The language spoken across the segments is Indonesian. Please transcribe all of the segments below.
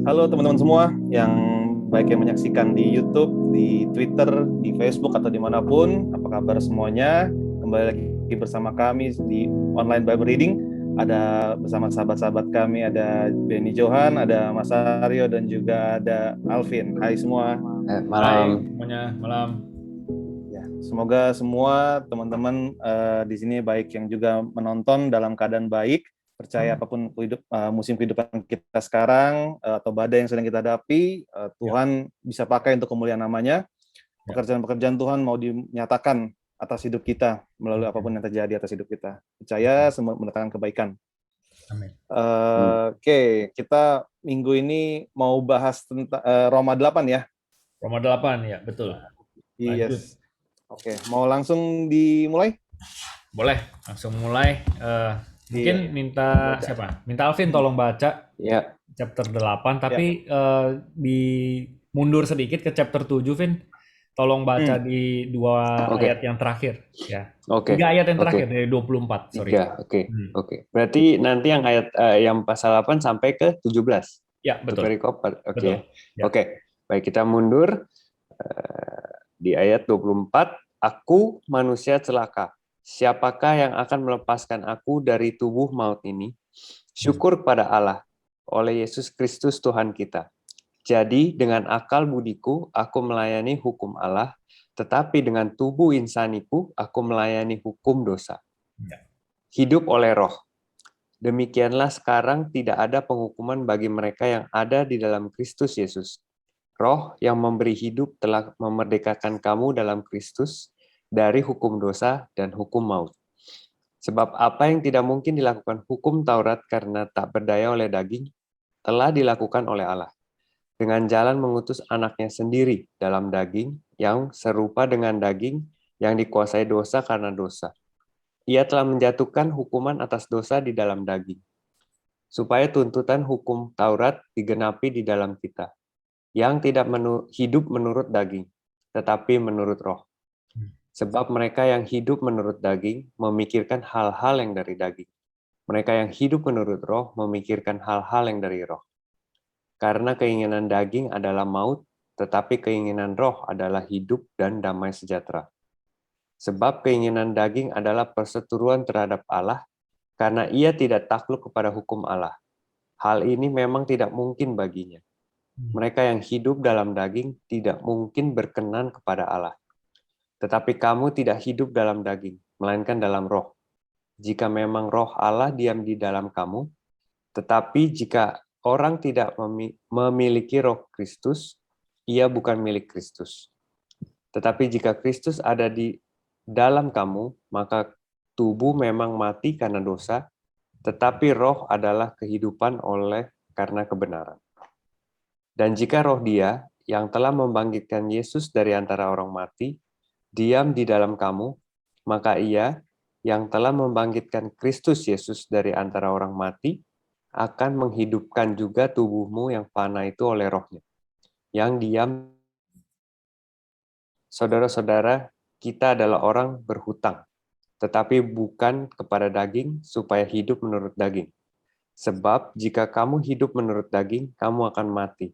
Halo teman-teman semua yang baik yang menyaksikan di YouTube, di Twitter, di Facebook atau dimanapun. Apa kabar semuanya? Kembali lagi bersama kami di online Bible Reading. Ada bersama sahabat-sahabat kami, ada Benny Johan, ada Mas Aryo, dan juga ada Alvin. Hai semua. Hai Malam. semuanya, malam. Ya, semoga semua teman-teman di sini baik yang juga menonton dalam keadaan baik. Percaya apapun musim kehidupan kita sekarang atau badai yang sedang kita hadapi, Tuhan bisa pakai untuk kemuliaan namanya. Pekerjaan-pekerjaan Tuhan mau dinyatakan atas hidup kita melalui apapun yang terjadi atas hidup kita. Percaya semua mendatangkan kebaikan. Amin. Oke, kita minggu ini mau bahas tentang Roma 8 ya. Roma 8 ya, betul. Lanjut. Yes. Oke, mau langsung dimulai? Boleh, langsung mulai. Mungkin minta siapa? Minta Alvin tolong baca Ya, chapter 8, tapi mundur sedikit ke chapter 7, Vin. Tolong baca di 2 Oke. ayat yang terakhir. Ya. Oke. 3 ayat yang Oke. terakhir dari 24, sorry. 3, oke. Berarti nanti yang ayat yang pasal 8 sampai ke 17. Ya, betul. Perikop, oke. Betul. Ya. Oke, baik kita mundur. Di ayat 24, aku manusia celaka. Siapakah yang akan melepaskan aku dari tubuh maut ini? Syukur kepada Allah oleh Yesus Kristus Tuhan kita. Jadi dengan akal budiku aku melayani hukum Allah, tetapi dengan tubuh insaniku aku melayani hukum dosa. Hidup oleh roh. Demikianlah sekarang tidak ada penghukuman bagi mereka yang ada di dalam Kristus Yesus. Roh yang memberi hidup telah memerdekakan kamu dalam Kristus dari hukum dosa dan hukum maut. Sebab apa yang tidak mungkin dilakukan hukum Taurat karena tak berdaya oleh daging, telah dilakukan oleh Allah. Dengan jalan mengutus anaknya sendiri dalam daging, yang serupa dengan daging yang dikuasai dosa karena dosa. Ia telah menjatuhkan hukuman atas dosa di dalam daging, supaya tuntutan hukum Taurat digenapi di dalam kita, yang tidak hidup menurut daging, tetapi menurut roh. Sebab mereka yang hidup menurut daging memikirkan hal-hal yang dari daging. Mereka yang hidup menurut roh memikirkan hal-hal yang dari roh. Karena keinginan daging adalah maut, tetapi keinginan roh adalah hidup dan damai sejahtera. Sebab keinginan daging adalah perseteruan terhadap Allah, karena ia tidak takluk kepada hukum Allah. Hal ini memang tidak mungkin baginya. Mereka yang hidup dalam daging tidak mungkin berkenan kepada Allah. Tetapi kamu tidak hidup dalam daging, melainkan dalam roh. Jika memang roh Allah diam di dalam kamu, tetapi jika orang tidak memiliki roh Kristus, ia bukan milik Kristus. Tetapi jika Kristus ada di dalam kamu, maka tubuh memang mati karena dosa, tetapi roh adalah kehidupan oleh karena kebenaran. Dan jika roh Dia yang telah membangkitkan Yesus dari antara orang mati diam di dalam kamu, maka Ia yang telah membangkitkan Kristus Yesus dari antara orang mati akan menghidupkan juga tubuhmu yang fana itu oleh rohnya, yang diam. Saudara-saudara, kita adalah orang berhutang, tetapi bukan kepada daging, supaya hidup menurut daging. Sebab jika kamu hidup menurut daging, kamu akan mati.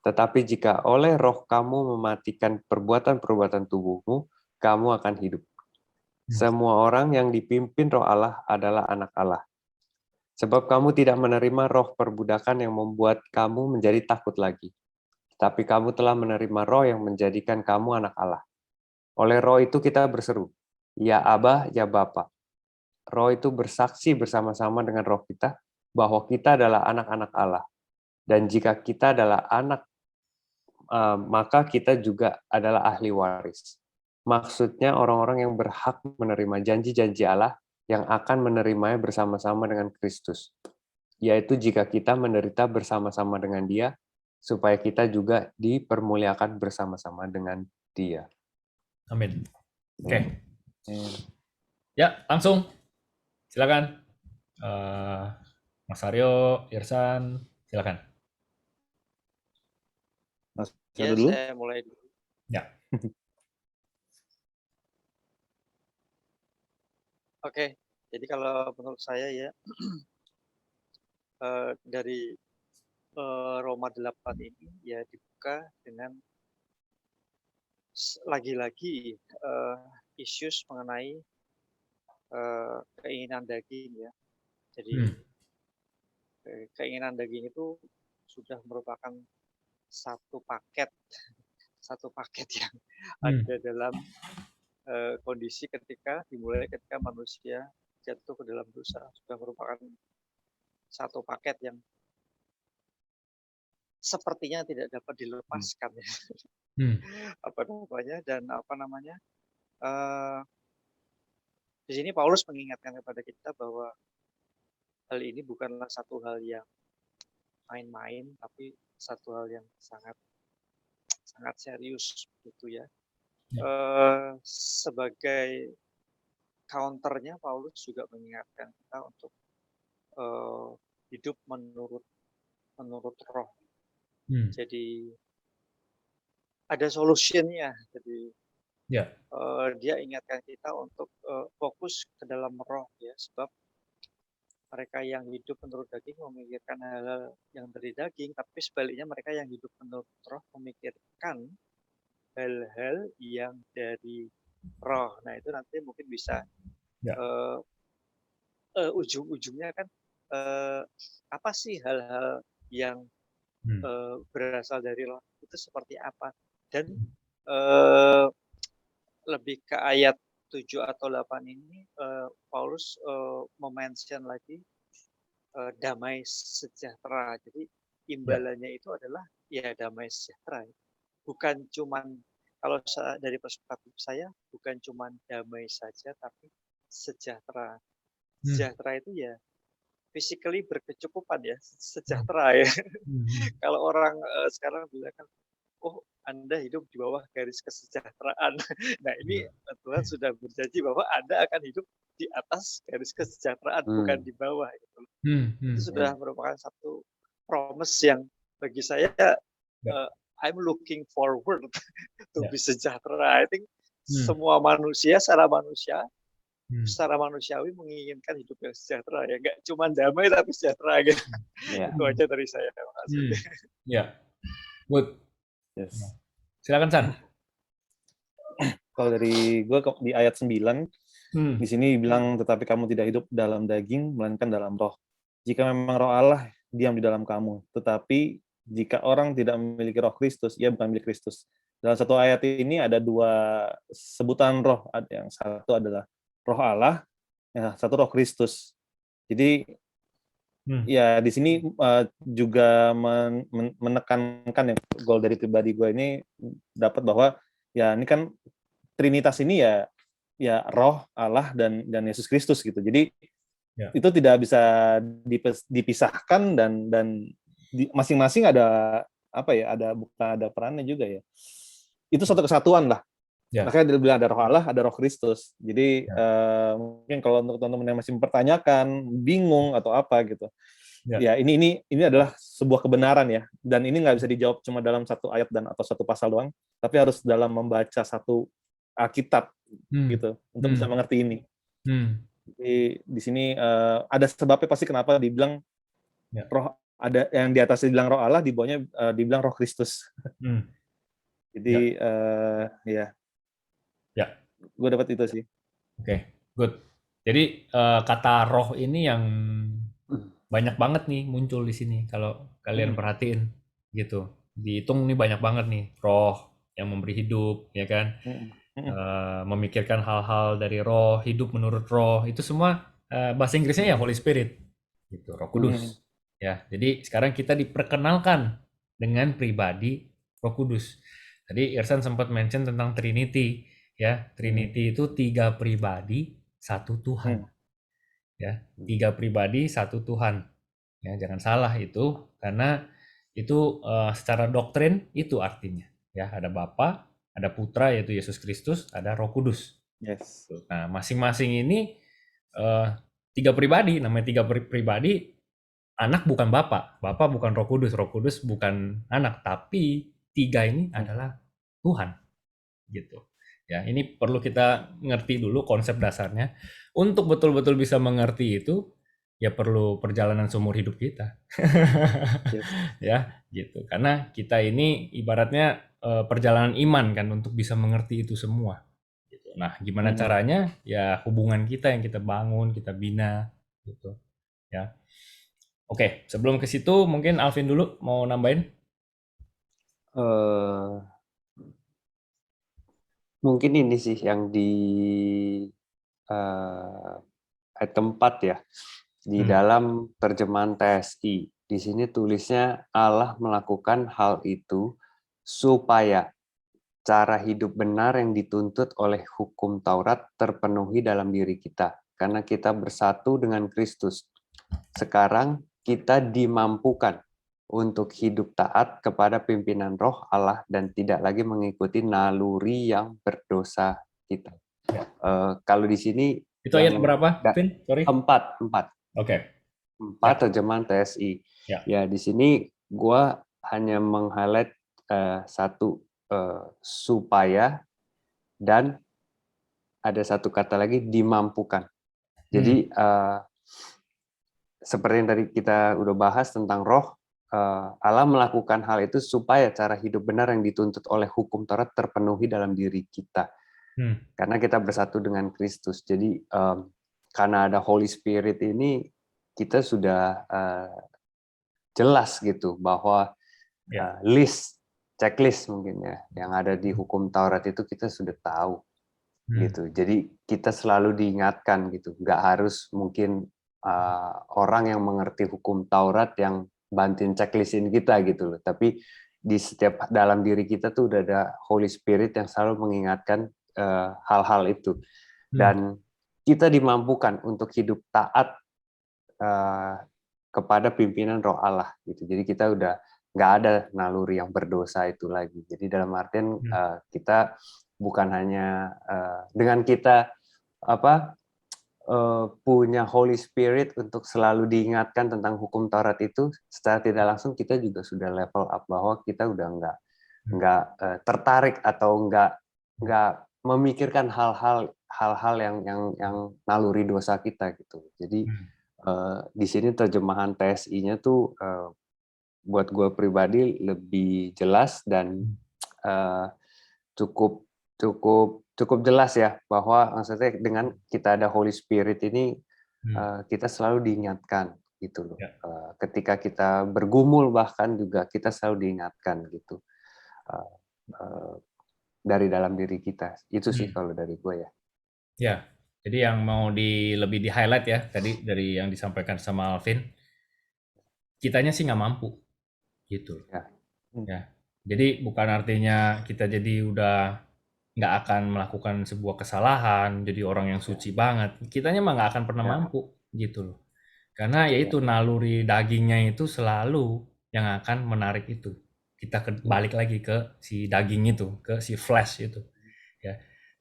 Tetapi jika oleh roh kamu mematikan perbuatan-perbuatan tubuhmu, kamu akan hidup. Semua orang yang dipimpin roh Allah adalah anak Allah. Sebab kamu tidak menerima roh perbudakan yang membuat kamu menjadi takut lagi. Tapi kamu telah menerima roh yang menjadikan kamu anak Allah. Oleh roh itu kita berseru, ya Abah, ya Bapa. Roh itu bersaksi bersama-sama dengan roh kita bahwa kita adalah anak-anak Allah. Dan jika kita adalah anak, maka kita juga adalah ahli waris. Maksudnya orang-orang yang berhak menerima janji-janji Allah yang akan menerimanya bersama-sama dengan Kristus. Yaitu jika kita menderita bersama-sama dengan Dia, supaya kita juga dipermuliakan bersama-sama dengan Dia. Amin. Oke. Ya, langsung. Silakan. Mas Aryo, Irsan, silakan. Mas Ya, dulu. saya mulai dulu. Ya. Oke, jadi kalau menurut saya ya dari Roma 8 ini ya dibuka dengan lagi-lagi issues mengenai keinginan daging ya. Jadi keinginan daging itu sudah merupakan satu paket yang ada dalam kondisi dimulai ketika manusia jatuh ke dalam dosa, sudah merupakan satu paket yang sepertinya tidak dapat dilepaskan ya. Di sini Paulus mengingatkan kepada kita bahwa hal ini bukanlah satu hal yang main-main, tapi satu hal yang sangat sangat serius gitu ya. Sebagai counternya, Paulus juga mengingatkan kita untuk hidup menurut roh. Jadi ada solusinya. Jadi dia ingatkan kita untuk fokus ke dalam roh ya, sebab mereka yang hidup menurut daging memikirkan hal-hal yang dari daging, tapi sebaliknya mereka yang hidup menurut roh memikirkan hal-hal yang dari roh. Nah itu nanti mungkin bisa ujung-ujungnya kan apa sih hal-hal yang berasal dari roh itu seperti apa. Dan lebih ke ayat 7 atau 8 ini Paulus memention lagi damai sejahtera. Jadi imbalannya itu adalah ya damai sejahtera. Bukan cuman, kalau dari perspektif saya, bukan cuman damai saja, tapi sejahtera. Sejahtera itu ya physically berkecukupan ya, sejahtera ya. Kalau orang sekarang bilang kan, oh Anda hidup di bawah garis kesejahteraan. Nah ini Tuhan sudah berjanji bahwa Anda akan hidup di atas garis kesejahteraan, bukan di bawah. Gitu. Itu sudah merupakan satu promise yang bagi saya, I'm looking forward to be sejahtera. I think semua manusia secara manusiawi menginginkan hidup yang sejahtera ya, nggak cuma damai tapi sejahtera gitu. Itu aja dari saya. Terima kasih. Good. Yes. Silakan San. Kalau dari gue di ayat 9, di sini bilang, tetapi kamu tidak hidup dalam daging, melainkan dalam roh. Jika memang roh Allah diam di dalam kamu, tetapi jika orang tidak memiliki roh Kristus, ia bukan milik Kristus. Dalam satu ayat ini ada dua sebutan roh. Yang satu adalah roh Allah, yang satu roh Kristus. Jadi ya di sini juga menekankan yang goal dari pribadi gue ini dapat bahwa ya ini kan Trinitas ini ya roh Allah dan Yesus Kristus gitu. Jadi itu tidak bisa dipisahkan dan masing-masing ada apa ya, ada perannya juga ya. Itu satu kesatuan lah. Makanya dia bilang ada roh Allah, ada roh Kristus. Jadi mungkin kalau untuk teman-teman yang masih mempertanyakan, bingung atau apa gitu, ya ini adalah sebuah kebenaran ya. Dan ini nggak bisa dijawab cuma dalam satu ayat atau satu pasal doang, tapi harus dalam membaca satu Alkitab gitu untuk bisa mengerti ini. Jadi di sini ada sebabnya pasti kenapa dibilang roh, ada yang di atasnya dibilang roh Allah, di bawahnya dibilang roh Kristus. Jadi gue dapat itu sih. Oke, good. Jadi kata roh ini yang banyak banget nih muncul di sini kalau kalian perhatiin gitu. Dihitung nih banyak banget nih, roh yang memberi hidup, ya kan? Memikirkan hal-hal dari roh, hidup menurut roh, itu semua bahasa Inggrisnya ya Holy Spirit, gitu, Roh Kudus. Ya, jadi sekarang kita diperkenalkan dengan pribadi Roh Kudus. Tadi Irsan sempat mention tentang Trinity. Ya, Trinity itu 3 pribadi, 1 Tuhan. Ya, 3 pribadi, 1 Tuhan. Ya, jangan salah itu, karena itu secara doktrin itu artinya. Ya, ada Bapa, ada Putra yaitu Yesus Kristus, ada Roh Kudus. Yes. Nah, masing-masing ini 3 pribadi, namanya 3 pribadi. Anak bukan Bapa, Bapa bukan Roh Kudus bukan anak, tapi 3 ini adalah Tuhan. Gitu. Ya, ini perlu kita ngerti dulu konsep dasarnya. Untuk betul-betul bisa mengerti itu, ya perlu perjalanan seumur hidup kita. Yes. Ya, gitu. Karena kita ini ibaratnya perjalanan iman kan untuk bisa mengerti itu semua. Gitu. Nah, gimana caranya? Ya hubungan kita yang kita bangun, kita bina, gitu. Ya. Oke, sebelum ke situ mungkin Alvin dulu mau nambahin. Eh, mungkin ini sih yang di ayat keempat ya, di dalam terjemahan TSI. Di sini tulisnya Allah melakukan hal itu supaya cara hidup benar yang dituntut oleh hukum Taurat terpenuhi dalam diri kita. Karena kita bersatu dengan Kristus. Sekarang kita dimampukan untuk hidup taat kepada pimpinan roh Allah dan tidak lagi mengikuti naluri yang berdosa kita. Kalau di sini Itu ayat berapa, Vin? Sorry. 4. Oke. 4 terjemahan TSI. Ya, di sini gua hanya meng-highlight satu supaya, dan ada satu kata lagi dimampukan. Jadi seperti yang tadi kita udah bahas tentang roh, Allah melakukan hal itu supaya cara hidup benar yang dituntut oleh hukum Taurat terpenuhi dalam diri kita. Karena kita bersatu dengan Kristus. Jadi karena ada Holy Spirit ini, kita sudah jelas gitu bahwa checklist mungkin ya, yang ada di hukum Taurat itu kita sudah tahu gitu. Jadi kita selalu diingatkan gitu, nggak harus mungkin orang yang mengerti hukum Taurat yang bantuin checklistin kita gitu loh. Tapi di setiap dalam diri kita tuh udah ada Holy Spirit yang selalu mengingatkan hal-hal itu. Dan kita dimampukan untuk hidup taat kepada pimpinan Roh Allah gitu. Jadi kita udah nggak ada naluri yang berdosa itu lagi. Jadi dalam artian kita bukan hanya dengan kita punya Holy Spirit untuk selalu diingatkan tentang hukum Taurat itu, secara tidak langsung kita juga sudah level up bahwa kita udah nggak tertarik atau nggak memikirkan hal-hal yang naluri dosa kita gitu. Jadi di sini terjemahan TSI-nya tuh buat gue pribadi lebih jelas dan cukup jelas ya, bahwa maksudnya dengan kita ada Holy Spirit ini kita selalu diingatkan gitu loh. Ketika kita bergumul bahkan juga kita selalu diingatkan gitu dari dalam diri kita. Itu sih kalau dari gue ya. Ya, jadi yang mau lebih di highlight ya tadi dari yang disampaikan sama Alvin, kitanya sih nggak mampu gitu. Ya. Jadi bukan artinya kita jadi udah nggak akan melakukan sebuah kesalahan, jadi orang yang suci banget. Kitanya mah nggak akan pernah mampu gitu loh. Karena yaitu naluri dagingnya itu selalu yang akan menarik itu. Kita balik lagi ke si daging itu, ke si flesh itu. Ya.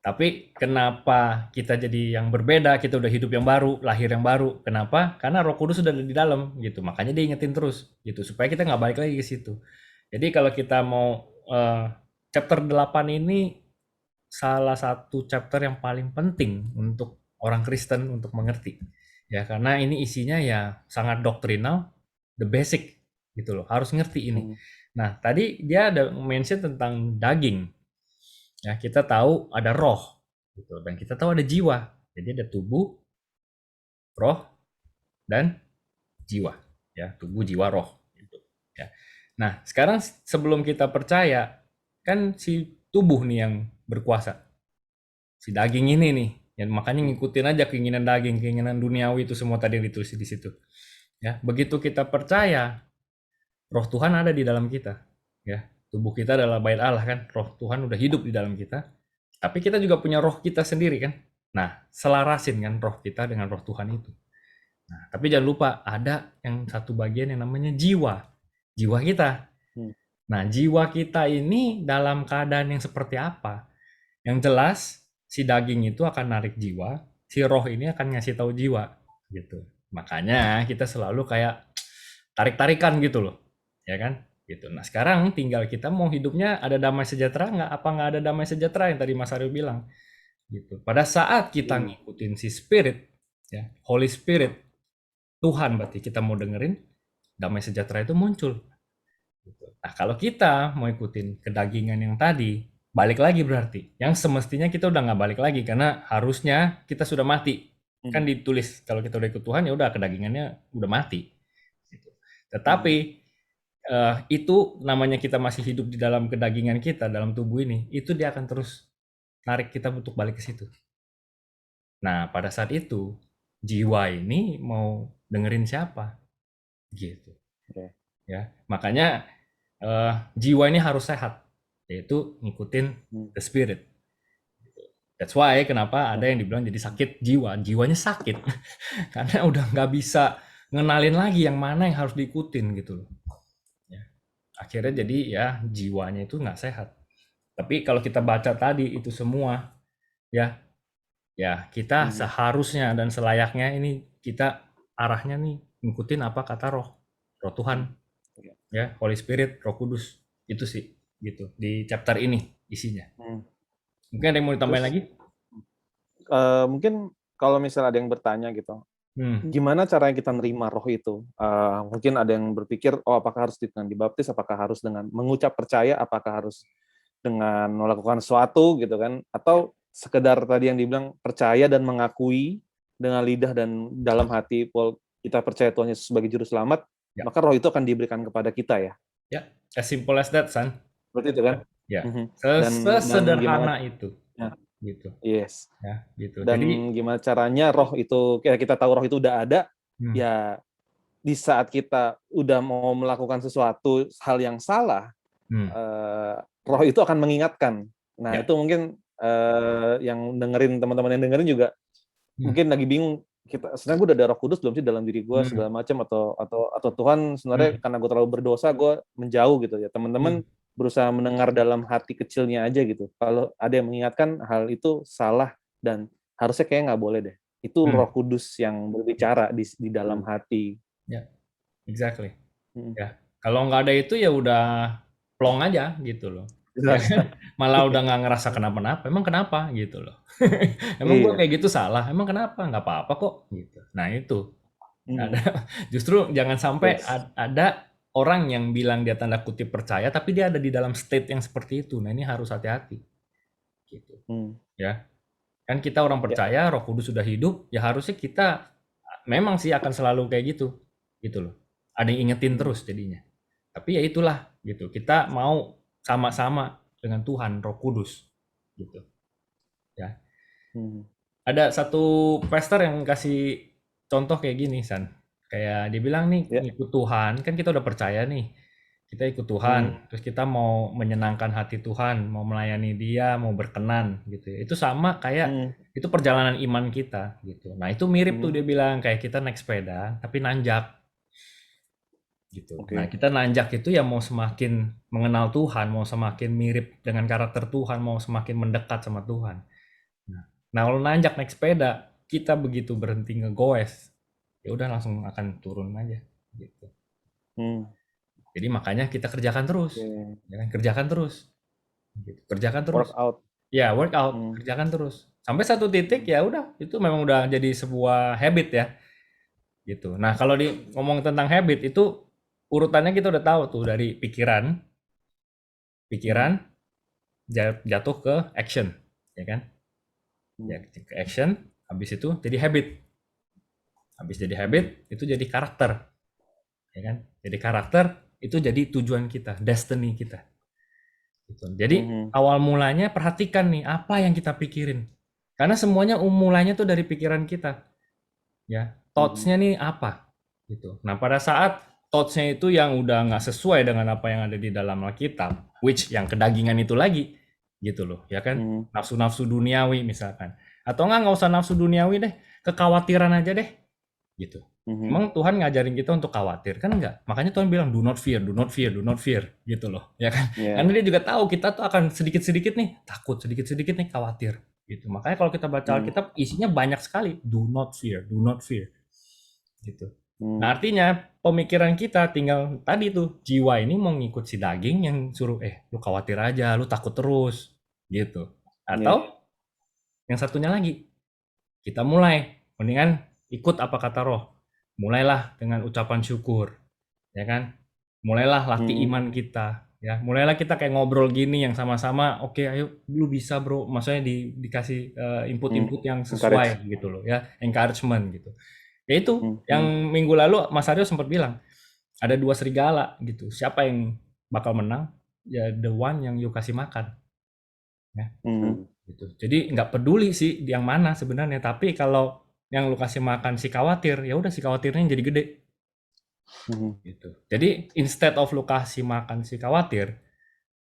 Tapi kenapa kita jadi yang berbeda? Kita udah hidup yang baru, lahir yang baru. Kenapa? Karena Roh Kudus sudah ada di dalam gitu. Makanya dia ingetin terus gitu supaya kita nggak balik lagi ke situ. Jadi kalau kita mau chapter 8 ini salah satu chapter yang paling penting untuk orang Kristen untuk mengerti. Ya, karena ini isinya ya sangat doktrinal, the basic gitu loh. Harus ngerti ini. Nah, tadi dia ada mention tentang daging. Ya, kita tahu ada roh gitu, dan kita tahu ada jiwa. Jadi ada tubuh, roh, dan jiwa. Ya, tubuh, jiwa, roh gitu. Ya. Nah, sekarang sebelum kita percaya, kan si tubuh nih yang berkuasa. Si daging ini nih, ya makanya ngikutin aja keinginan daging, keinginan duniawi itu semua tadi yang ditulis di situ. Ya, begitu kita percaya, Roh Tuhan ada di dalam kita. Ya, tubuh kita adalah bait Allah kan, Roh Tuhan udah hidup di dalam kita. Tapi kita juga punya roh kita sendiri kan. Nah, selarasin kan roh kita dengan Roh Tuhan itu. Nah, tapi jangan lupa ada yang satu bagian yang namanya jiwa. Jiwa kita. Nah, jiwa kita ini dalam keadaan yang seperti apa? Yang jelas, si daging itu akan narik jiwa, si roh ini akan ngasih tahu jiwa, gitu. Makanya kita selalu kayak tarik-tarikan gitu loh, ya kan? Gitu. Nah sekarang tinggal kita mau hidupnya ada damai sejahtera nggak? Apa nggak ada damai sejahtera yang tadi Mas Aryo bilang? Gitu. Pada saat kita ngikutin si Spirit, ya, Holy Spirit, Tuhan berarti kita mau dengerin, damai sejahtera itu muncul. Gitu. Nah, kalau kita mau ikutin kedagingan yang tadi, balik lagi berarti. Yang semestinya kita udah nggak balik lagi, karena harusnya kita sudah mati. Kan ditulis, kalau kita udah ikut Tuhan, ya udah kedagingannya udah mati. Gitu. Tetapi, itu namanya kita masih hidup di dalam kedagingan kita, dalam tubuh ini, itu dia akan terus narik kita untuk balik ke situ. Nah, pada saat itu, jiwa ini mau dengerin siapa? Gitu. Oke. Ya, makanya jiwa ini harus sehat, yaitu ngikutin the spirit. That's why kenapa ada yang dibilang jadi sakit jiwa, jiwanya sakit karena udah nggak bisa ngenalin lagi yang mana yang harus diikutin gitu loh. Ya. Akhirnya jadi ya jiwanya itu nggak sehat. Tapi kalau kita baca tadi itu semua, ya kita seharusnya dan selayaknya ini kita arahnya nih ngikutin apa kata roh Tuhan. Ya, Holy Spirit, Roh Kudus, itu sih gitu di chapter ini isinya. Mungkin ada yang mau ditambahin lagi? Mungkin kalau misalnya ada yang bertanya gitu, gimana caranya kita nerima roh itu? Mungkin ada yang berpikir, oh apakah harus dengan dibaptis, apakah harus dengan mengucap percaya, apakah harus dengan melakukan sesuatu gitu kan? Atau sekedar tadi yang dibilang percaya dan mengakui dengan lidah dan dalam hati, kita percaya Tuhan Yesus sebagai juru selamat, maka roh itu akan diberikan kepada kita ya. Ya, as simple as that, San. Seperti itu kan? Ya, sesederhana itu. Ya. Gitu. Yes. Ya, gitu. Dan jadi gimana caranya roh itu, kita tahu roh itu udah ada, ya di saat kita udah mau melakukan sesuatu hal yang salah, roh itu akan mengingatkan. Nah, itu mungkin yang dengerin, teman-teman yang dengerin juga mungkin lagi bingung, sebenarnya gue udah ada Roh Kudus belum sih dalam diri gue segala macam, atau Tuhan sebenarnya karena gue terlalu berdosa gue menjauh gitu ya. Teman-teman berusaha mendengar dalam hati kecilnya aja gitu. Kalau ada yang mengingatkan hal itu salah dan harusnya kayak nggak boleh deh. Itu Roh Kudus yang berbicara di dalam hati. Ya, exactly. Ya, kalau nggak ada itu ya udah plong aja gitu loh. Ya, malah udah nggak ngerasa kenapa-napa. Emang kenapa gitu loh? Emang gue kayak gitu salah? Emang kenapa? Nggak apa-apa kok gitu. Nah itu justru jangan sampai ada orang yang bilang dia tanda kutip percaya tapi dia ada di dalam state yang seperti itu. Nah ini harus hati-hati gitu. Ya kan kita orang percaya Roh Kudus sudah hidup, ya harusnya kita memang sih akan selalu kayak gitu loh. Ada yang ingetin terus jadinya. Tapi ya itulah gitu, kita mau sama-sama dengan Tuhan Roh Kudus gitu ya. Ada satu pastor yang kasih contoh kayak gini, San, kayak dia bilang nih, ikut Tuhan kan kita udah percaya nih, kita ikut Tuhan, terus kita mau menyenangkan hati Tuhan, mau melayani Dia, mau berkenan gitu ya. Itu sama kayak itu perjalanan iman kita gitu. Nah itu mirip tuh dia bilang kayak kita naik sepeda tapi nanjak gitu. Nah kita nanjak itu ya mau semakin mengenal Tuhan, mau semakin mirip dengan karakter Tuhan, mau semakin mendekat sama Tuhan. Nah kalau nanjak naik sepeda, kita begitu berhenti ngegoes, ya udah langsung akan turun aja gitu. Jadi makanya kita kerjakan terus, ya kan? Kerjakan terus, gitu. Kerjakan terus. Workout. Ya workout, kerjakan terus. Sampai satu titik ya udah, itu memang udah jadi sebuah habit ya, gitu. Nah kalau ngomong tentang habit itu urutannya kita udah tahu tuh dari pikiran jatuh ke action, ya kan? Ya, ke action, habis itu jadi habit. Habis jadi habit, itu jadi karakter. Ya kan? Jadi karakter, itu jadi tujuan kita, destiny kita. Gitu. Jadi awal mulanya perhatikan nih, apa yang kita pikirin. Karena semuanya mulanya tuh dari pikiran kita. Ya, thoughts-nya nih apa? Gitu. Nah, pada saat thoughts-nya itu yang udah nggak sesuai dengan apa yang ada di dalam Alkitab, which yang kedagingan itu lagi, gitu loh, ya kan? Nafsu-nafsu duniawi misalkan. Atau nggak usah nafsu duniawi deh, kekhawatiran aja deh, gitu. Emang Tuhan ngajarin kita untuk khawatir? Kan enggak. Makanya Tuhan bilang, do not fear, do not fear, do not fear, gitu loh, ya kan? Karena dia juga tahu kita tuh akan sedikit-sedikit nih takut, sedikit-sedikit nih khawatir, gitu. Makanya kalau kita baca Alkitab, isinya banyak sekali, do not fear, gitu. Nah artinya pemikiran kita tinggal tadi tuh jiwa ini mau ngikut si daging yang suruh lu khawatir aja, lu takut terus gitu. Atau yang satunya lagi kita mulai mendingan ikut apa kata roh. mulailah dengan ucapan syukur, ya kan? Mulailah latih iman kita, ya. Mulailah kita kayak ngobrol gini yang sama-sama, oke ayo lu bisa bro, maksudnya dikasih input-input yang sesuai gitu loh ya, encouragement gitu. Ya itu yang minggu lalu Mas Aryo sempat bilang ada 2 serigala gitu. Siapa yang bakal menang? Ya the one yang you kasih makan. Ya. Gitu. Jadi nggak peduli sih yang mana sebenarnya, tapi kalau yang lu kasih makan si khawatir, ya udah si khawatirnya jadi gede. Gitu. Jadi instead of lu kasih makan si khawatir,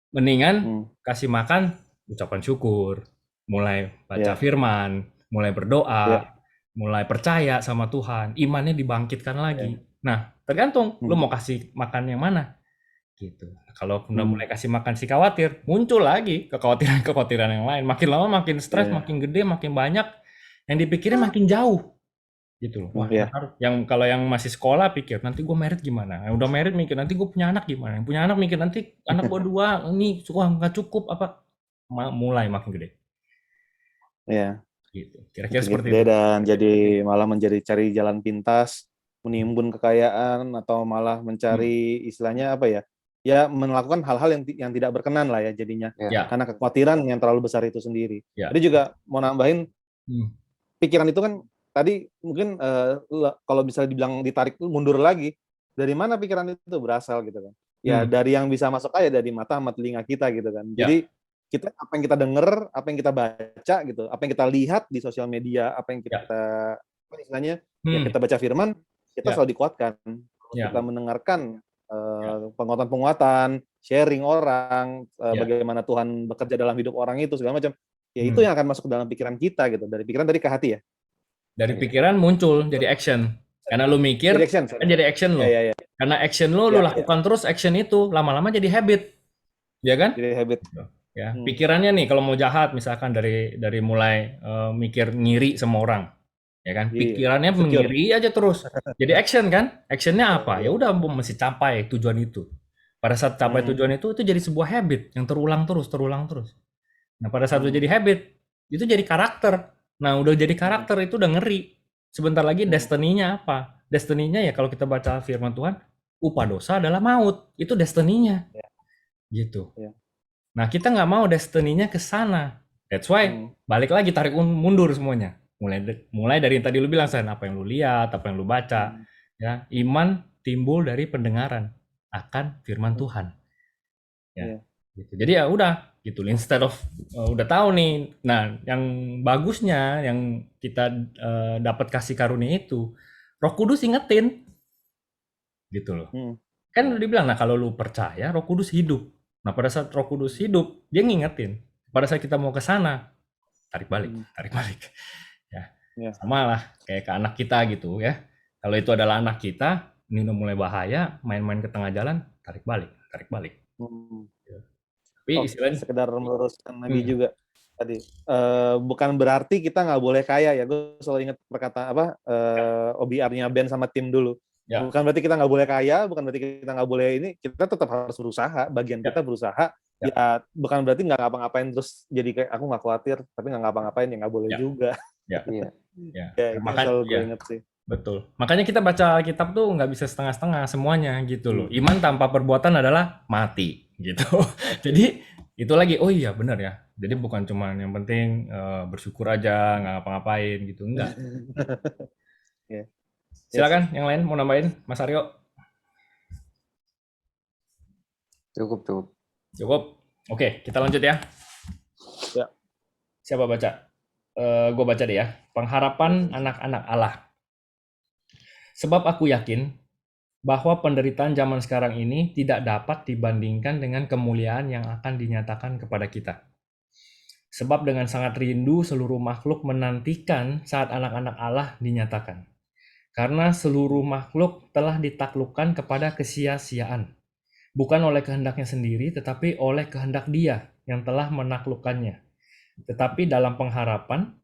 mendingan kasih makan ucapan syukur, mulai baca firman, mulai berdoa, mulai percaya sama Tuhan, imannya dibangkitkan lagi. Nah, tergantung lu mau kasih makan yang mana. Gitu. Kalau udah mulai kasih makan si khawatir, muncul lagi kekhawatiran-kekhawatiran yang lain. Makin lama makin stres, makin gede, makin banyak. Yang dipikirin makin jauh. Gitu loh. Wah, yang kalau yang masih sekolah pikir, nanti gue married gimana? Yang udah married mikir, nanti gue punya anak gimana? Yang punya anak mikir, nanti anak gue 2, ini nggak cukup apa? Mulai makin gede. Iya. Gitu. Kira-kira seperti itu. Dan jadi malah cari jalan pintas, menimbun kekayaan, atau malah mencari istilahnya apa ya? Ya melakukan hal-hal yang tidak berkenan lah ya jadinya, karena kekhawatiran yang terlalu besar itu sendiri. Jadi juga mau nambahin, pikiran itu kan tadi mungkin kalau bisa dibilang ditarik mundur lagi, dari mana pikiran itu berasal gitu kan? Ya dari yang bisa masuk aja dari mata sama telinga kita gitu kan. Jadi kita apa yang kita dengar, apa yang kita baca gitu, apa yang kita lihat di sosial media, apa yang kita istilahnya ya kita baca firman, kita selalu dikuatkan. Kita mendengarkan penguatan-penguatan, sharing orang, bagaimana Tuhan bekerja dalam hidup orang itu segala macam. Ya itu yang akan masuk ke dalam pikiran kita gitu. Dari pikiran tadi ke hati ya. Dari pikiran muncul jadi action. Karena lu mikir, jadi action lo. Karena action lu lakukan terus action itu, lama-lama jadi habit. Ya kan? Jadi habit. Ya, pikirannya nih kalau mau jahat misalkan dari mulai mikir ngiri sama orang. Ya kan? Pikirannya mengiri aja terus. Jadi action kan? Actionnya apa? Ya udah mesti capai tujuan itu. Pada saat capai tujuan itu jadi sebuah habit yang terulang terus. Nah, pada saat itu jadi habit, itu jadi karakter. Nah, udah jadi karakter itu udah ngeri. Sebentar lagi destiny-nya apa? Destiny-nya ya kalau kita baca firman Tuhan, upah dosa adalah maut. Itu destiny-nya. Gitu. Nah, kita nggak mau destiny-nya ke sana. That's why balik lagi tarik mundur semuanya. Mulai dari yang tadi lu bilang, San, apa yang lu lihat, apa yang lu baca, ya, iman timbul dari pendengaran akan firman Tuhan. Ya. Gitu. Jadi ya udah gitu, instead of udah tahu nih. Nah, yang bagusnya yang kita dapat kasih karunia itu, Roh Kudus ingetin. Gitu loh. Kan udah dibilang, nah kalau lu percaya, Roh Kudus hidup. Nah, pada saat Roh Kudus hidup, dia ngingetin. Pada saat kita mau ke sana, tarik balik. Ya. Sama lah kayak ke anak kita gitu ya. Kalau itu adalah anak kita, ini udah mulai bahaya, main-main ke tengah jalan, tarik balik. Tapi istilahnya sekedar meluruskan lagi juga tadi, bukan berarti kita nggak boleh kaya ya. Gue selalu ingat perkataan OBR-nya Ben sama tim dulu. Ya. Bukan berarti kita nggak boleh kaya, bukan berarti kita nggak boleh ini. Kita tetap harus berusaha. Bagian kita berusaha. Ya bukan berarti nggak ngapa-ngapain terus jadi kayak aku nggak khawatir, tapi nggak ngapa-ngapain ya nggak boleh juga. Ya. Makanya gue inget sih. Betul. Makanya kita baca kitab tuh nggak bisa setengah-setengah semuanya gitu loh. Iman tanpa perbuatan adalah mati gitu. Jadi itu lagi, oh iya benar ya. Jadi bukan cuma yang penting bersyukur aja, nggak ngapa-ngapain gitu, enggak. Silakan yang lain mau nambahin, Mas Aryo. Cukup. Oke, kita lanjut ya. Siapa baca? Gue baca deh ya. Pengharapan anak-anak Allah. Sebab aku yakin bahwa penderitaan zaman sekarang ini tidak dapat dibandingkan dengan kemuliaan yang akan dinyatakan kepada kita. Sebab dengan sangat rindu seluruh makhluk menantikan saat anak-anak Allah dinyatakan. Karena seluruh makhluk telah ditaklukkan kepada kesia-siaan. Bukan oleh kehendaknya sendiri, tetapi oleh kehendak Dia yang telah menaklukkannya. Tetapi dalam pengharapan,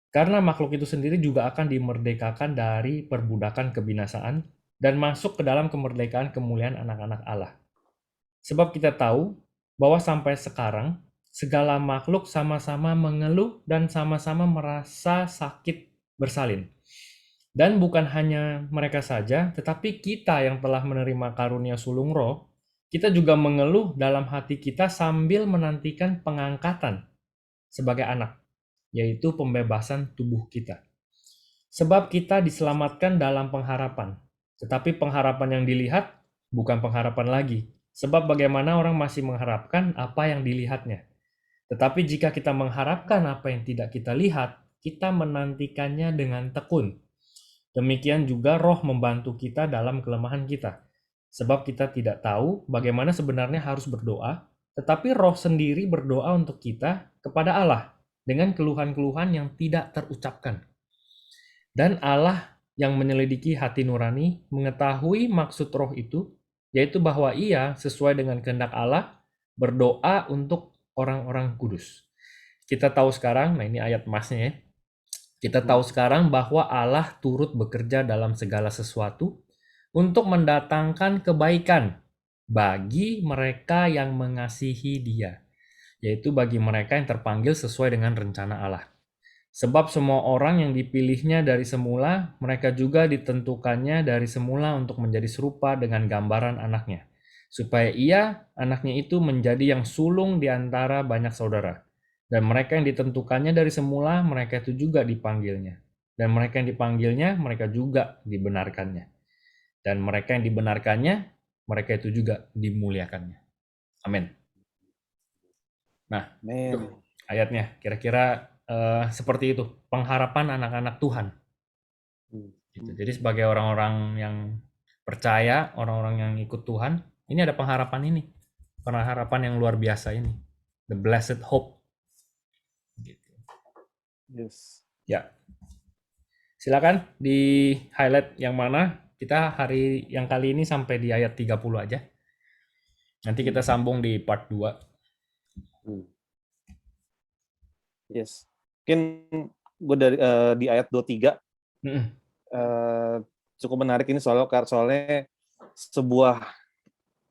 karena makhluk itu sendiri juga akan dimerdekakan dari perbudakan kebinasaan dan masuk ke dalam kemerdekaan kemuliaan anak-anak Allah. Sebab kita tahu bahwa sampai sekarang, segala makhluk sama-sama mengeluh dan sama-sama merasa sakit bersalin. Dan bukan hanya mereka saja, tetapi kita yang telah menerima karunia sulung roh, kita juga mengeluh dalam hati kita sambil menantikan pengangkatan sebagai anak, yaitu pembebasan tubuh kita. Sebab kita diselamatkan dalam pengharapan, tetapi pengharapan yang dilihat bukan pengharapan lagi. Sebab bagaimana orang masih mengharapkan apa yang dilihatnya. Tetapi jika kita mengharapkan apa yang tidak kita lihat, kita menantikannya dengan tekun. Demikian juga roh membantu kita dalam kelemahan kita. Sebab kita tidak tahu bagaimana sebenarnya harus berdoa, tetapi roh sendiri berdoa untuk kita kepada Allah dengan keluhan-keluhan yang tidak terucapkan. Dan Allah yang menyelidiki hati nurani mengetahui maksud roh itu, yaitu bahwa ia sesuai dengan kehendak Allah berdoa untuk orang-orang kudus. Kita tahu sekarang, nah ini ayat emasnya ya. Kita tahu sekarang bahwa Allah turut bekerja dalam segala sesuatu untuk mendatangkan kebaikan bagi mereka yang mengasihi Dia, yaitu bagi mereka yang terpanggil sesuai dengan rencana Allah. Sebab semua orang yang dipilihnya dari semula, mereka juga ditentukannya dari semula untuk menjadi serupa dengan gambaran anaknya, supaya ia, anaknya itu menjadi yang sulung di antara banyak saudara. Dan mereka yang ditentukannya dari semula, mereka itu juga dipanggilnya. Dan mereka yang dipanggilnya, mereka juga dibenarkannya. Dan mereka yang dibenarkannya, mereka itu juga dimuliakannya. Amin. Nah, itu Amin. ayatnya. Kira-kira seperti itu. Pengharapan anak-anak Tuhan. Gitu. Jadi sebagai orang-orang yang percaya, orang-orang yang ikut Tuhan, ini ada pengharapan ini. Pengharapan yang luar biasa ini. The blessed hope. Gitu. Yes. Ya. Silakan di highlight yang mana. Kita hari yang kali ini sampai di ayat 30 aja. Nanti kita sambung di part 2. Yes. Mungkin gue dari di ayat 23 cukup menarik ini soalnya sebuah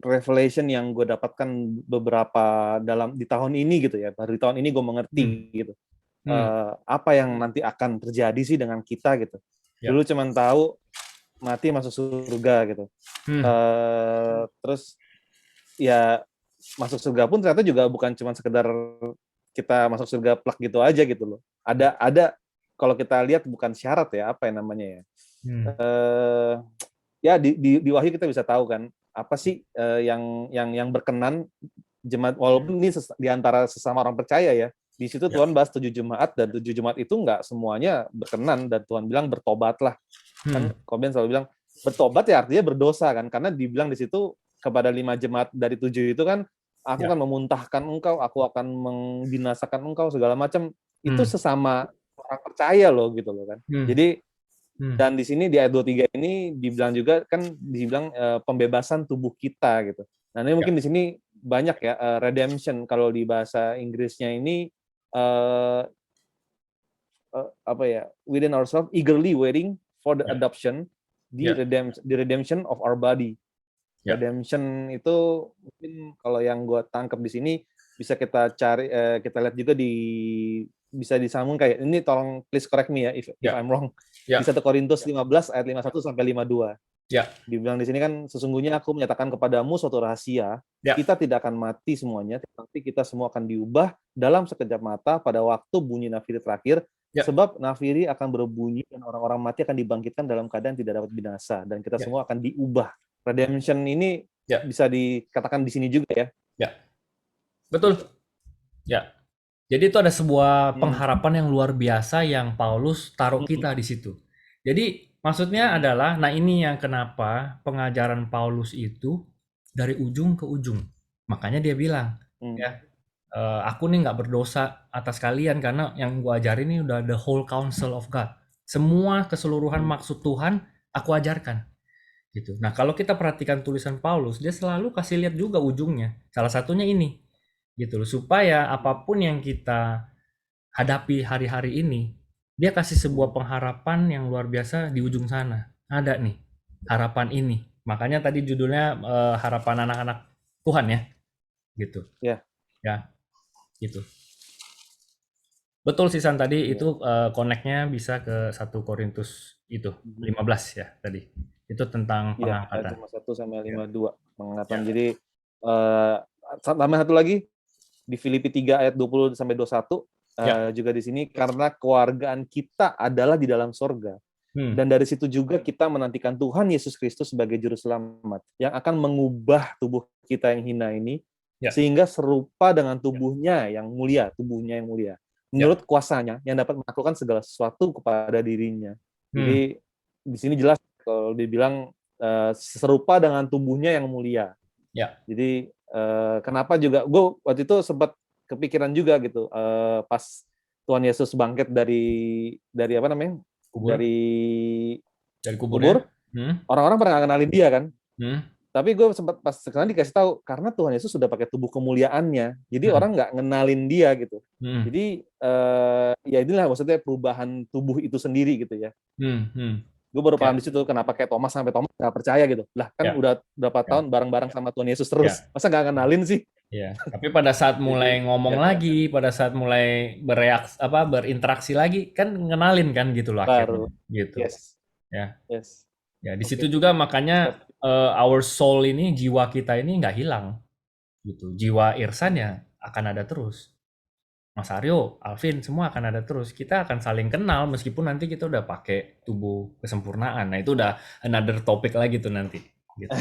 revelation yang gue dapatkan beberapa di tahun ini gitu ya. Baru di tahun ini gue mengerti gitu. Apa yang nanti akan terjadi sih dengan kita gitu. Ya. Dulu cuman tahu mati masuk surga gitu. Terus ya masuk surga pun ternyata juga bukan cuma sekedar kita masuk surga plak gitu aja gitu loh. Ada kalau kita lihat bukan syarat ya, apa yang namanya ya. Ya di Wahyu kita bisa tahu kan apa sih yang berkenan jemaat, walaupun ini di antara sesama orang percaya ya. Di situ Tuhan bahas 7 jemaat, dan 7 jemaat itu nggak semuanya berkenan, dan Tuhan bilang bertobatlah. Kan Koben selalu bilang bertobat ya artinya berdosa kan, karena dibilang di situ kepada 5 jemaat dari 7 itu kan, aku akan memuntahkan engkau, aku akan membinasakan engkau segala macam. Itu sesama orang percaya loh gitu loh kan. Jadi dan di sini di ayat 23 ini dibilang juga kan, dibilang pembebasan tubuh kita gitu. Nah ini mungkin di sini banyak ya, redemption kalau di bahasa Inggrisnya ini apa ya, within ourselves eagerly waiting for the adoption, the redemption of our body. Redemption itu mungkin kalau yang gue tangkap di sini bisa kita cari, kita lihat juga bisa disambung kayak ini, tolong please correct me ya if I'm wrong. Di 1 Korintus 15 ayat 51 sampai 52. Dibilang di sini kan, sesungguhnya aku menyatakan kepadamu suatu rahasia, kita tidak akan mati semuanya, tetapi kita semua akan diubah dalam sekejap mata pada waktu bunyi nafiri terakhir. Sebab nafiri akan berbunyi dan orang-orang mati akan dibangkitkan dalam keadaan tidak dapat binasa, dan kita semua akan diubah. Redemption ini bisa dikatakan di sini juga ya. Betul. Ya. Jadi itu ada sebuah pengharapan yang luar biasa yang Paulus taruh kita di situ. Jadi maksudnya adalah, nah ini yang kenapa pengajaran Paulus itu dari ujung ke ujung. Makanya dia bilang, ya, aku nih nggak berdosa atas kalian karena yang gue ajarin ini udah the whole counsel of God. Semua keseluruhan maksud Tuhan aku ajarkan. Gitu. Nah kalau kita perhatikan tulisan Paulus, dia selalu kasih lihat juga ujungnya. Salah satunya ini, gitu loh, supaya apapun yang kita hadapi hari-hari ini, dia kasih sebuah pengharapan yang luar biasa di ujung sana. Ada nih harapan ini. Makanya tadi judulnya harapan anak-anak Tuhan ya, gitu. Ya, gitu. Betul sih San, tadi itu connect-nya bisa ke 1 Korintus itu 15 ya tadi. Itu tentang Iya, pengangkatan. ayat 51 sampai 52 pengangkatan. Ya. Jadi tambah satu lagi di Filipi 3 ayat 20 sampai 21 Ya. juga di sini karena kewargaan kita adalah di dalam sorga. Dan dari situ juga kita menantikan Tuhan Yesus Kristus sebagai juru selamat yang akan mengubah tubuh kita yang hina ini sehingga serupa dengan tubuhnya yang mulia, menurut kuasanya yang dapat melakukan segala sesuatu kepada dirinya. Jadi di sini jelas kalau dibilang serupa dengan tubuhnya yang mulia. Ya. Jadi kenapa juga gue waktu itu sempat kepikiran juga gitu pas Tuhan Yesus bangkit dari apa namanya? Dari kubur, orang-orang pernah kenalin dia kan. Tapi gue sempat pas sekarang dikasih tahu karena Tuhan Yesus sudah pakai tubuh kemuliaannya, jadi orang nggak ngenalin dia gitu. Jadi ya inilah maksudnya perubahan tubuh itu sendiri gitu ya. Gue baru paham di situ kenapa kayak Thomas sampai Thomas nggak percaya gitu. Lah kan udah berapa tahun bareng-bareng sama Tuhan Yesus terus, masa nggak kenalin sih? Ya, tapi pada saat mulai ngomong lagi, pada saat mulai berinteraksi lagi, kan ngenalin kan gitu loh akhirnya, gitu. Ya, ya di situ juga makanya our soul ini, jiwa kita ini nggak hilang, gitu. Jiwa Irsan ya akan ada terus. Mas Aryo, Alvin, semua akan ada terus. Kita akan saling kenal meskipun nanti kita udah pakai tubuh kesempurnaan. Nah itu udah another topic lagi tuh nanti, gitu.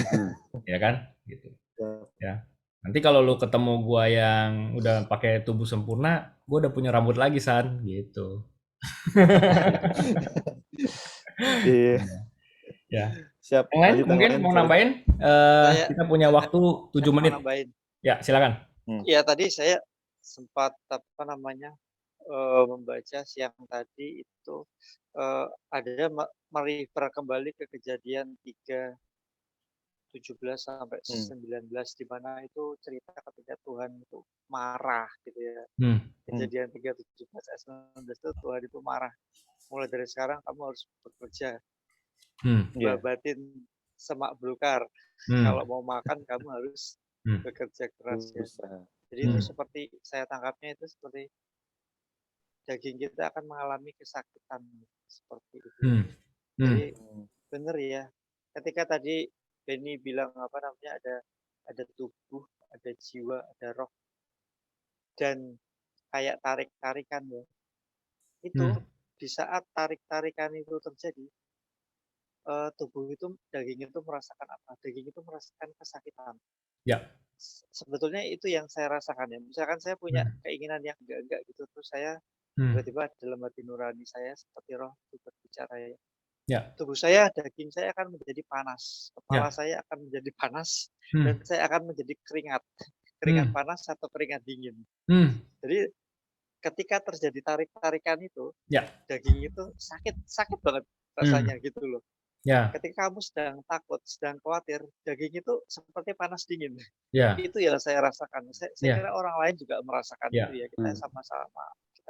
Ya kan, gitu. Ya. Nanti kalau lu ketemu gua yang udah pakai tubuh sempurna, gua udah punya rambut lagi, San, gitu. Iya. Ya. Siap. Yang lain mungkin mau nambahin? Kita punya waktu 7 menit. Nambahin. Ya, silakan. Ya tadi saya sempat membaca siang tadi itu ada merefer kembali ke kejadian 3:17 sampai 19 di mana itu cerita ketika Tuhan itu marah gitu ya. Kejadian 3:17 ayat 19 itu Tuhan itu marah. Mulai dari sekarang kamu harus bekerja. Babatin semak belukar. Kalau mau makan kamu harus bekerja keras ya. Jadi itu seperti saya tangkapnya itu seperti daging kita akan mengalami kesakitan seperti itu. Jadi benar ya. Ketika tadi Benny bilang ada tubuh, ada jiwa, ada roh, dan kayak tarik-tarikan ya. Itu di saat tarik-tarikan itu terjadi, tubuh itu, daging itu merasakan apa? Daging itu merasakan kesakitan. Ya. Sebetulnya itu yang saya rasakan ya. Misalkan saya punya keinginan yang enggak gitu, terus saya tiba-tiba dalam hati nurani saya seperti roh itu berbicara ya. Tubuh saya, daging saya akan menjadi panas, kepala saya akan menjadi panas, dan saya akan menjadi keringat panas atau keringat dingin. Jadi ketika terjadi tarik-tarikan itu, daging itu sakit banget rasanya gitu loh. Ketika kamu sedang takut, sedang khawatir, daging itu seperti panas dingin. Itu yang saya rasakan. Saya kira orang lain juga merasakan itu ya. Kita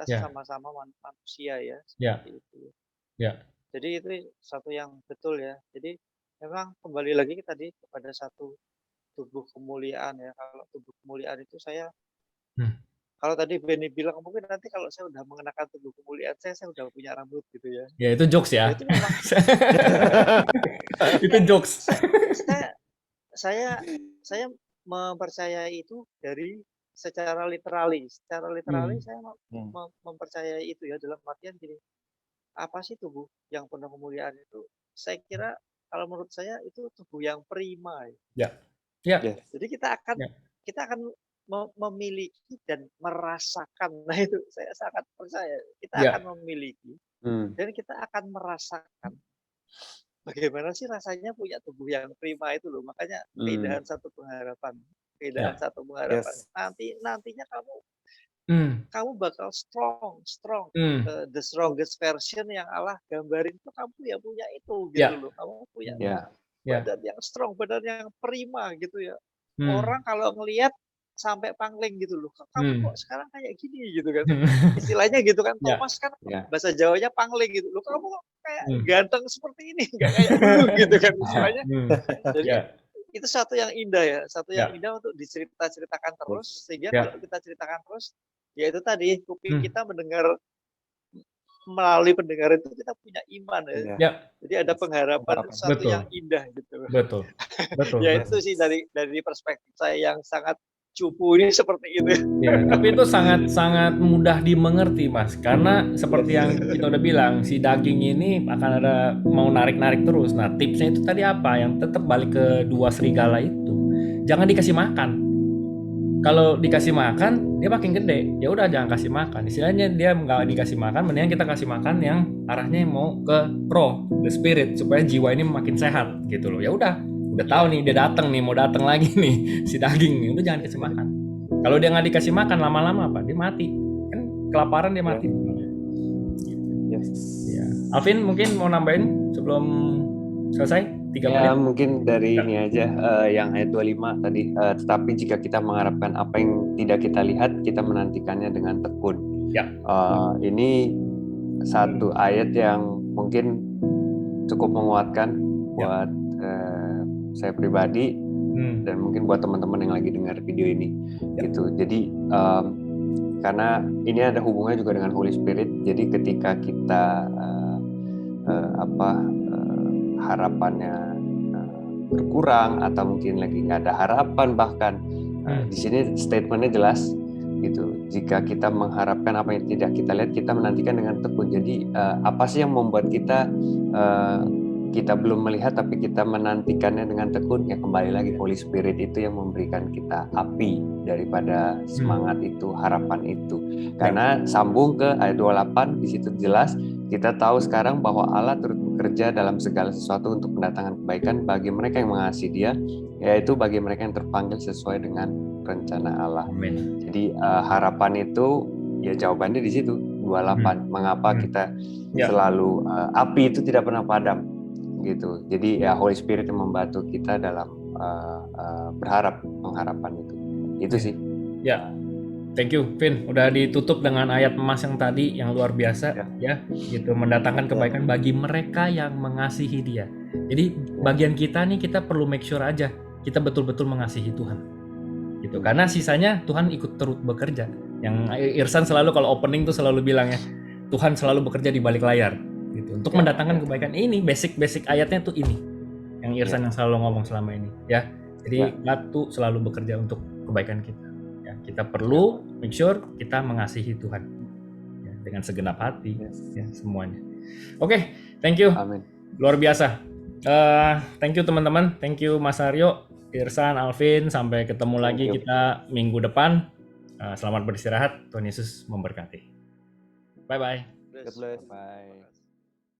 sama-sama manusia ya, seperti itu. Jadi itu satu yang betul ya. Jadi memang kembali lagi tadi kepada satu tubuh kemuliaan ya. Kalau tubuh kemuliaan itu saya, kalau tadi Benny bilang mungkin nanti kalau saya udah mengenakan tubuh kemuliaan saya udah punya rambut gitu ya. Ya itu jokes ya. Itu memang itu jokes. Saya mempercayai itu dari secara literally. Secara literally saya mempercayai itu ya, dalam artian gini. Apa sih tubuh yang penuh kemuliaan itu? Saya kira kalau menurut saya itu tubuh yang prima. Jadi kita akan memiliki dan merasakan. Nah itu saya sangat percaya. Kita akan memiliki dan kita akan merasakan bagaimana sih rasanya punya tubuh yang prima itu loh. Makanya keindahan satu pengharapan. Nantinya kamu bakal strong, the strongest version yang Allah gambarin itu kamu yang punya itu gitu loh. Kamu punya badan yang strong, badan yang prima gitu ya. Orang kalau ngelihat sampai pangling gitu loh. Kamu kok sekarang kayak gini gitu kan. Istilahnya gitu kan. Thomas kan bahasa Jawanya pangling gitu loh. Kamu kok kayak ganteng seperti ini, enggak kayak dulu gitu kan istilahnya. Jadi itu satu yang indah ya, satu yang indah untuk diceritakan terus, sehingga kalau kita ceritakan terus, ya itu tadi kuping kita mendengar melalui pendengaran itu kita punya iman ya. Iya. Ya, Jadi ada pengharapan Pengharapan. sesuatu Betul. yang indah gitu. betul. Betul, Ya betul. itu sih dari perspektif saya yang sangat cupu ini seperti itu. Ya, tapi itu sangat mudah dimengerti, Mas. Karena seperti yang kita udah bilang, si daging ini akan ada mau narik-narik terus. Nah, tipsnya itu tadi apa? Yang tetap balik ke dua serigala itu. Jangan dikasih makan. Kalau dikasih makan, dia makin gede. Ya udah jangan kasih makan. Istilahnya dia nggak dikasih makan, mendingan kita kasih makan yang arahnya mau ke roh, the spirit, supaya jiwa ini makin sehat gitu loh. Ya udah tahu nih dia datang nih, mau datang lagi nih si daging nih. Udah jangan kasih makan. Kalau dia nggak dikasih makan lama-lama apa? Dia mati. Kan kelaparan dia mati. Yes. Ya. Alvin mungkin mau nambahin sebelum selesai 3 Ya, menit. mungkin dari Ya. ini aja yang ayat 25 tadi. Tetapi jika kita mengharapkan apa yang tidak kita lihat, kita menantikannya dengan tekun. Ya. Ini satu ayat yang mungkin cukup menguatkan buat saya pribadi dan mungkin buat teman-teman yang lagi dengar video ini. Gitu. Jadi karena ini ada hubungannya juga dengan Holy Spirit. Jadi ketika kita harapannya berkurang atau mungkin lagi nggak ada harapan bahkan di sini statementnya jelas gitu. Jika kita mengharapkan apa yang tidak kita lihat, kita menantikan dengan tekun. Jadi apa sih yang membuat kita belum melihat tapi kita menantikannya dengan tekun? Ya kembali lagi Holy Spirit itu yang memberikan kita api daripada semangat itu, harapan itu. Karena sambung ke ayat 28 di situ jelas kita tahu sekarang bahwa Allah turut bekerja dalam segala sesuatu untuk mendatangkan kebaikan bagi mereka yang mengasihi Dia, yaitu bagi mereka yang terpanggil sesuai dengan rencana Allah. Amin. Jadi harapan itu ya jawabannya di situ 28. Mengapa kita selalu api itu tidak pernah padam gitu. Jadi ya Holy Spirit yang membantu kita dalam berharap pengharapan itu. Itu sih. Ya. Thank you, Vin. Udah ditutup dengan ayat emas yang tadi yang luar biasa ya gitu, mendatangkan kebaikan bagi mereka yang mengasihi Dia. Jadi bagian kita nih, kita perlu make sure aja kita betul-betul mengasihi Tuhan. Gitu. Karena sisanya Tuhan ikut turut bekerja. Yang Irsan selalu kalau opening tuh selalu bilang ya, Tuhan selalu bekerja di balik layar gitu untuk mendatangkan kebaikan. Ini basic ayatnya tuh ini. Yang Irsan yang selalu ngomong selama ini ya. Jadi God tuh selalu bekerja untuk kebaikan kita. Kita perlu make sure kita mengasihi Tuhan ya, dengan segenap hati ya, semuanya. Oke, thank you. Amin. Luar biasa. Thank you teman-teman. Thank you Mas Aryo, Irsan, Alvin. Sampai ketemu lagi kita minggu depan. Selamat beristirahat. Tuhan Yesus memberkati. Bye bye. God bless. Bye.